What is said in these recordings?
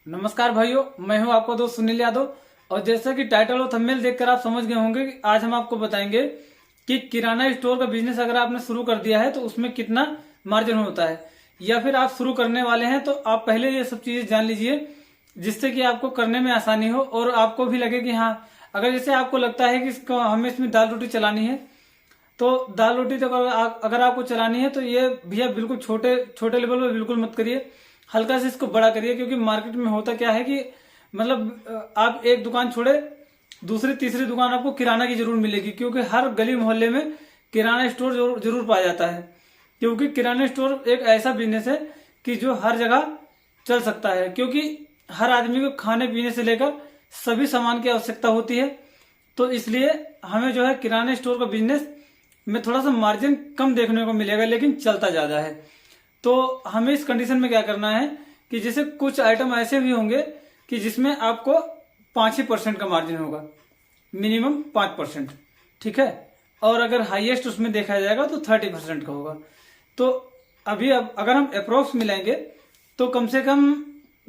नमस्कार भाइयों, मैं हूं आपका दोस्त सुनील यादव। और जैसा कि टाइटल और थंबनेल देखकर आप समझ गए होंगे कि आज हम आपको बताएंगे कि किराना स्टोर का बिजनेस अगर आपने शुरू कर दिया है तो उसमें कितना मार्जिन होता है, या फिर आप शुरू करने वाले हैं तो आप पहले ये सब चीजें जान लीजिए जिससे कि आपको करने में आसानी हो और आपको भी लगे कि हाँ, अगर जैसे आपको लगता है कि इसको हमें इसमें दाल रोटी चलानी है तो दाल रोटी तो अगर आपको चलानी है तो ये भैया बिल्कुल छोटे छोटे लेवल पे बिल्कुल मत करिए, हल्का से इसको बड़ा करिए। क्योंकि मार्केट में होता क्या है कि मतलब आप एक दुकान छोड़े दूसरी तीसरी दुकान आपको किराना की जरूर मिलेगी, क्योंकि हर गली मोहल्ले में किराना स्टोर जरूर पाया जाता है। क्योंकि किराना स्टोर एक ऐसा बिजनेस है कि जो हर जगह चल सकता है, क्योंकि हर आदमी को खाने पीने से लेकर सभी सामान की आवश्यकता होती है। तो इसलिए हमें जो है किराना स्टोर का बिजनेस में थोड़ा सा मार्जिन कम देखने को मिलेगा, लेकिन चलता ज्यादा है। तो हमें इस कंडीशन में क्या करना है कि जैसे कुछ आइटम ऐसे भी होंगे कि जिसमें आपको 5% का मार्जिन होगा, मिनिमम 5%, ठीक है। और अगर हाईएस्ट उसमें देखा जाएगा तो 30% का होगा। तो अभी अब अगर हम अप्रोक्स मिलाएंगे तो कम से कम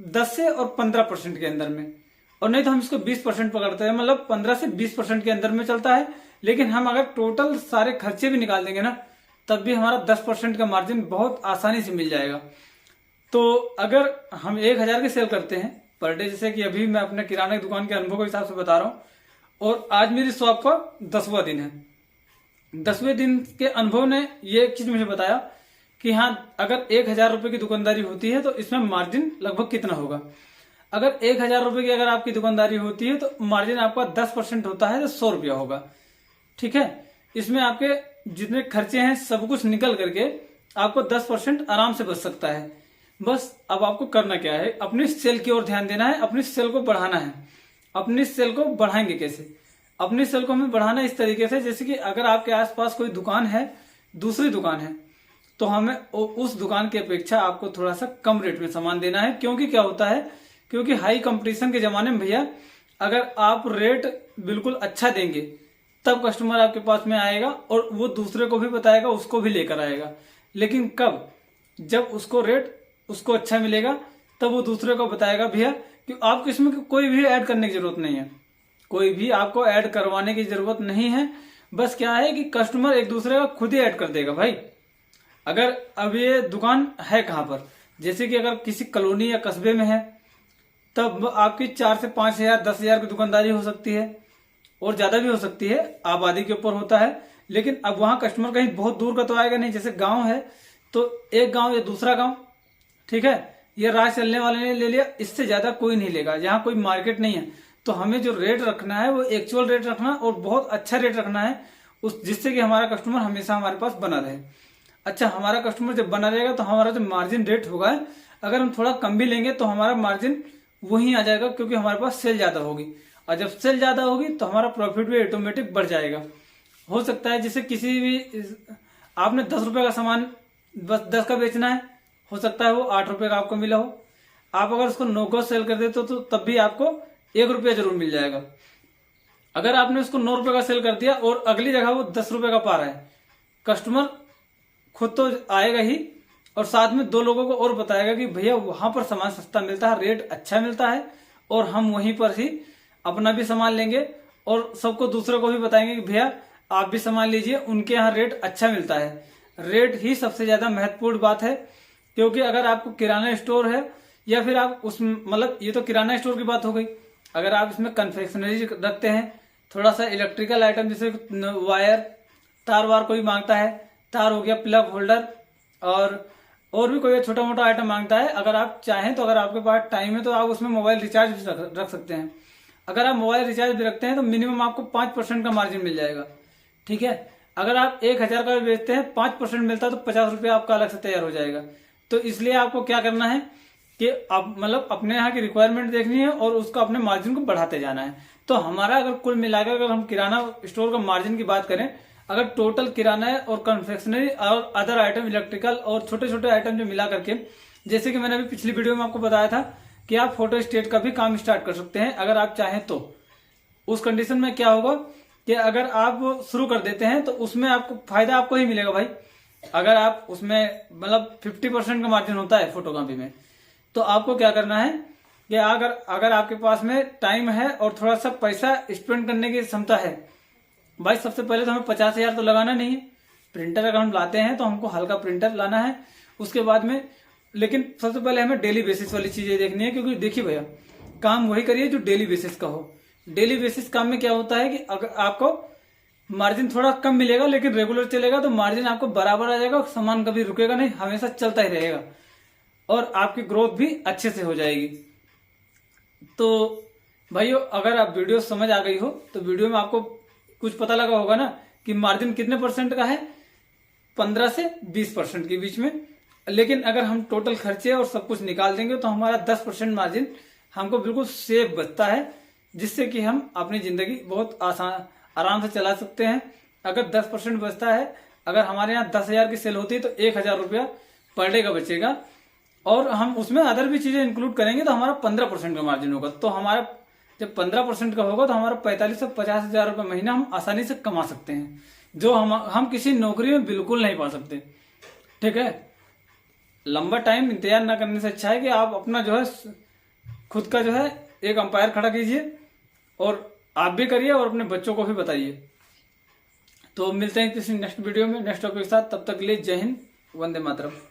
10 से और 15% के अंदर में, और नहीं तो हम इसको 20% पकड़ते हैं, मतलब 15 से 20% के अंदर में चलता है। लेकिन हम अगर टोटल सारे खर्चे भी निकाल देंगे ना, तब भी हमारा 10% का मार्जिन बहुत आसानी से मिल जाएगा। तो अगर हम 1000 की सेल करते हैं पर डे, जैसे कि अभी मैं अपने किराने की दुकान के अनुभव के हिसाब से बता रहा हूँ, और आज मेरी शॉप का 10वां दिन है। 10वें दिन के अनुभव ने ये एक चीज मुझे बताया कि हाँ, अगर 1000 रुपए की दुकानदारी होती है तो इसमें मार्जिन लगभग कितना होगा। अगर 1000 रुपए की अगर आपकी दुकानदारी होती है तो मार्जिन आपका 10% होता है तो 100 रुपया होगा, ठीक है। इसमें आपके जितने खर्चे हैं सब कुछ निकल करके आपको 10% आराम से बच सकता है। बस अब आपको करना क्या है, अपनी सेल की ओर ध्यान देना है, अपनी सेल को बढ़ाना है। अपनी सेल को बढ़ाएंगे कैसे? अपनी सेल को हमें बढ़ाना इस तरीके से, जैसे कि अगर आपके आसपास कोई दुकान है, दूसरी दुकान है, तो हमें उस दुकान की अपेक्षा आपको थोड़ा सा कम रेट में सामान देना है। क्योंकि क्या होता है, क्योंकि हाई कंपटीशन के जमाने में भैया अगर आप रेट बिल्कुल अच्छा देंगे तब कस्टमर आपके पास में आएगा और वो दूसरे को भी बताएगा, उसको भी लेकर आएगा। लेकिन कब? जब उसको रेट उसको अच्छा मिलेगा तब वो दूसरे को बताएगा भैया कि आपको इसमें कोई भी ऐड करने की जरूरत नहीं है, कोई भी आपको ऐड करवाने की जरूरत नहीं है। बस क्या है कि कस्टमर एक दूसरे का खुद ही ऐड कर देगा भाई। अगर अब ये दुकान है कहाँ पर, जैसे कि अगर किसी कॉलोनी या कस्बे में है तब आपकी 4 से 5,000 10,000 की दुकानदारी हो सकती है, और ज्यादा भी हो सकती है, आबादी के ऊपर होता है। लेकिन अब वहां कस्टमर कहीं बहुत दूर का तो आएगा नहीं। जैसे गांव है तो एक गांव या दूसरा गांव, ठीक है, ये राह चलने वाले ने ले लिया, इससे ज्यादा कोई नहीं लेगा। जहां कोई मार्केट नहीं है तो हमें जो रेट रखना है वो एक्चुअल रेट रखना और बहुत अच्छा रेट रखना है, उस जिससे कि हमारा कस्टमर हमेशा हमारे पास बना रहे। अच्छा, हमारा कस्टमर जब बना रहेगा तो हमारा जो मार्जिन रेट होगा, अगर हम थोड़ा कम भी लेंगे तो हमारा मार्जिन वही आ जाएगा, क्योंकि हमारे पास सेल ज्यादा होगी। और जब सेल ज्यादा होगी तो हमारा प्रॉफिट भी ऑटोमेटिक बढ़ जाएगा। हो सकता है जैसे किसी भी आपने 10 रुपए का सामान बस 10 का बेचना है, हो सकता है वो 8 रुपए का आपको मिला हो। आप अगर उसको 9 को सेल कर देते तो तब भी आपको 1 रुपया जरूर मिल जाएगा। अगर आपने उसको 9 रुपए का सेल कर दिया और अगली जगह वो 10 रुपए का पा रहा है, कस्टमर खुद तो आएगा ही और साथ में 2 लोगों को और बताएगा कि भैया वहां पर सामान सस्ता मिलता है, रेट अच्छा मिलता है, और हम वहीं पर ही अपना भी सामान लेंगे और सबको दूसरों को भी बताएंगे कि भैया आप भी सामान लीजिए, उनके यहाँ रेट अच्छा मिलता है। रेट ही सबसे ज्यादा महत्वपूर्ण बात है। क्योंकि अगर आपको किराना स्टोर है या फिर आप उस मतलब ये तो किराना स्टोर की बात हो गई, अगर आप इसमें कन्फेक्शनरी रखते हैं, थोड़ा सा इलेक्ट्रिकल आइटम जैसे वायर तार वार कोई मांगता है, तार हो गया, प्लग होल्डर, और भी कोई छोटा मोटा आइटम मांगता है, अगर आप चाहें तो अगर आपके पास टाइम है तो आप उसमें मोबाइल रिचार्ज भी रख सकते हैं। अगर आप मोबाइल रिचार्ज भी रखते हैं तो मिनिमम आपको 5% का मार्जिन मिल जाएगा, ठीक है। अगर आप 1000 का भी बेचते हैं, 5% मिलता है तो 50 रुपया आपका अलग से तैयार हो जाएगा। तो इसलिए आपको क्या करना है कि आप मतलब अपने यहाँ की रिक्वायरमेंट देखनी है और उसको अपने मार्जिन को बढ़ाते जाना है। तो हमारा अगर कुल मिलाकर अगर हम किराना स्टोर का मार्जिन की बात करें, अगर टोटल किराना है और कन्फेक्शनरी और अदर आइटम इलेक्ट्रिकल और छोटे छोटे आइटम जो मिला करके, जैसे कि मैंने अभी पिछली वीडियो में आपको बताया था कि आप फोटो स्टेट का भी काम स्टार्ट कर सकते हैं अगर आप चाहें तो। उस कंडीशन में क्या होगा कि अगर आप शुरू कर देते हैं तो उसमें आपको फायदा आपको ही मिलेगा भाई। अगर आप उसमें मतलब 50% का मार्जिन होता है फोटोकॉपी में, तो आपको क्या करना है कि अगर आपके पास में टाइम है और थोड़ा सा पैसा स्पेंड करने की क्षमता है, भाई सबसे पहले तो हमें 50,000 तो लगाना नहीं है। प्रिंटर अगर हम लाते हैं तो हमको हल्का प्रिंटर लाना है। उसके बाद में लेकिन सबसे पहले हमें डेली बेसिस वाली चीजें देखनी है, क्योंकि देखिए भैया, काम वही करिए जो डेली बेसिस का हो। डेली बेसिस काम में क्या होता है कि अगर आपको मार्जिन थोड़ा कम मिलेगा लेकिन रेगुलर चलेगा तो मार्जिन आपको बराबर आ जाएगा, सामान कभी रुकेगा नहीं, हमेशा चलता ही रहेगा और आपकी ग्रोथ भी अच्छे से हो जाएगी। तो भाइयों, अगर आप वीडियो समझ आ गई हो तो वीडियो में आपको कुछ पता लगा होगा ना कि मार्जिन कितने परसेंट का है, 15 से 20% के बीच में। लेकिन अगर हम टोटल खर्चे और सब कुछ निकाल देंगे तो हमारा 10% मार्जिन हमको बिल्कुल सेफ बचता है, जिससे कि हम अपनी जिंदगी बहुत आराम से चला सकते हैं। अगर 10% बचता है, अगर हमारे यहाँ 10,000 की सेल होती है तो 1,000 रुपया पर डे का बचेगा और हम उसमें अदर भी चीजें इंक्लूड करेंगे तो हमारा 15% का मार्जिन होगा। तो हमारा जब 15% का होगा तो हमारा 45 से 50,000 रुपये महीना हम आसानी से कमा सकते हैं, जो हम किसी नौकरी में बिल्कुल नहीं पा सकते। ठीक है, लंबा टाइम इंतजार ना करने से अच्छा है कि आप अपना जो है खुद का जो है एक अंपायर खड़ा कीजिए और आप भी करिए और अपने बच्चों को भी बताइए। तो मिलते हैं किसी नेक्स्ट वीडियो में नेक्स्ट टॉपिक के साथ, तब तक के लिए जय हिंद, वंदे मातरम।